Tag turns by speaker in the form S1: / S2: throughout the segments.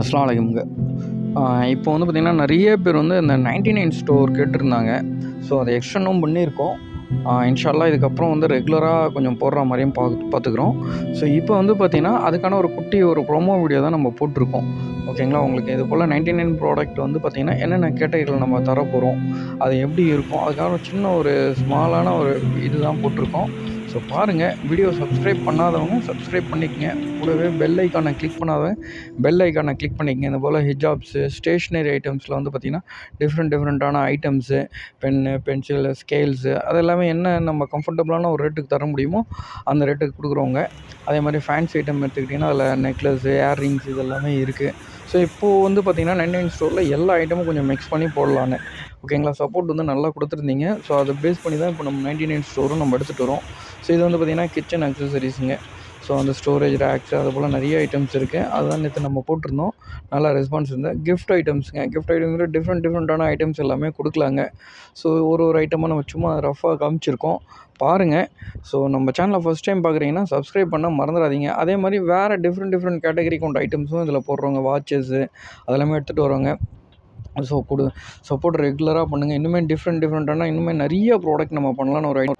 S1: அஸ்ஸலாமு அலைக்கும்ங்க. இப்போ வந்து பார்த்திங்கன்னா, நிறைய பேர் வந்து இந்த 99 ஸ்டோர் கேட்டிருந்தாங்க. ஸோ அதை எக்ஸ்டெண்டும் பண்ணியிருக்கோம். இன்ஷா அல்லாஹ் இதுக்கப்புறம் வந்து ரெகுலராக கொஞ்சம் போடுற மாதிரியும் பார்த்துக்குறோம். ஸோ இப்போ வந்து பார்த்திங்கன்னா, அதுக்கான ஒரு குட்டி ஒரு ப்ரொமோ வீடியோ தான் நம்ம போட்டிருக்கோம். ஓகேங்களா? உங்களுக்கு இது போல் 99 ப்ராடக்ட் வந்து பார்த்திங்கன்னா, என்னென்ன கேட்டகரியில் நம்ம தரப்போகிறோம், அது எப்படி இருக்கும், அதுக்கான ஒரு சின்ன ஒரு ஸ்மாலான ஒரு இது தான் போட்டிருக்கோம். ஸோ பாருங்கள். வீடியோ சப்ஸ்கிரைப் பண்ணாதவங்க சப்ஸ்கிரைப் பண்ணிக்கங்க. கூடவே பெல் ஐக்கானை கிளிக் பண்ணாதவங்க பெல் ஐக்கானை கிளிக் பண்ணிக்கங்க. இந்த போல் ஹிஜாப்ஸு, ஸ்டேஷ்னரி ஐட்டம்ஸில் வந்து பார்த்திங்கன்னா, டிஃப்ரெண்ட்டான ஐட்டம்ஸு, பென்னு, பென்சிலு, ஸ்கேல்ஸு அதெல்லாமே என்ன நம்ம கம்ஃபர்டபுளான ஒரு ரேட்டுக்கு தர முடியுமோ அந்த ரேட்டுக்கு கொடுக்குறோங்க. அதே மாதிரி ஃபேன்சி ஐட்டம் எடுத்துக்கிட்டிங்கன்னா, அதில் நெக்லஸ்ஸு, இயர்ரிங்ஸ் இது எல்லாமே இருக்குது. ஸோ இப்போது வந்து பார்த்திங்கன்னா, 99 ஸ்டோரில் எல்லா ஐட்டமும் கொஞ்சம் மிக்ஸ் பண்ணி போடலான்னு. ஓகேங்களா? சப்போர்ட் வந்து நல்லா கொடுத்துருந்தீங்க. ஸோ அதை பேஸ் பண்ணி தான் இப்போ நம்ம 99 ஸ்டோரும் நம்ம எடுத்துகிட்டு வரோம். ஸோ இது வந்து பார்த்திங்கன்னா, கிச்சன் அக்சசரிஸுங்க. ஸோ அந்த ஸ்டோரேஜ் ரேக்ஸு அது போல் நிறைய ஐட்டம்ஸ் இருக்குது. அதுதான் நேற்று நம்ம போட்டிருந்தோம். நல்லா ரெஸ்பான்ஸ் இருந்தது. கிஃப்ட் ஐட்டம்ஸுங்க. கிஃப்ட் ஐட்டம்ஸில் டிஃப்ரெண்ட்டான ஐட்டம்ஸ் எல்லாமே கொடுக்கலாங்க. ஸோ ஒரு ஐட்டமாக நம்ம சும்மா ரஃபாக காமிச்சிருக்கோம். பாருங்கள். ஸோ நம்ம சேனலை ஃபஸ்ட் டைம் பார்க்குறீங்கன்னா சப்ஸ்கிரைப் பண்ண மறந்துடாதீங்க. அதே மாதிரி வேறு டிஃப்ரெண்ட் கேட்டகரி கொண்ட ஐட்டம்ஸும் இதில் போடுறோங்க. வாட்சஸ்ஸு அதெல்லாமே எடுத்துகிட்டு வரோங்க. ஸோ சப்போர்ட் ரெகுலராக பண்ணுங்கள். இன்னுமே டிஃப்ரெண்ட்டான இன்னுமே நிறைய ப்ராடக்ட் நம்ம பண்ணலான்னு ஒரு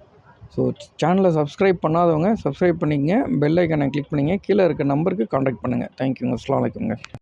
S1: ஸோ சேனலை சப்ஸ்கிரைப் பண்ணாதவங்க சப்ஸ்கிரைப் பண்ணிக்கங்க. பெல் ஐக்கானை கிளிக் பண்ணிங்க. கீழே இருக்க நம்பருக்கு கான்டாக்ட் பண்ணுங்கள். தேங்க்யூங்க. அஸ்ஸலாமு அலைக்கும்ங்க.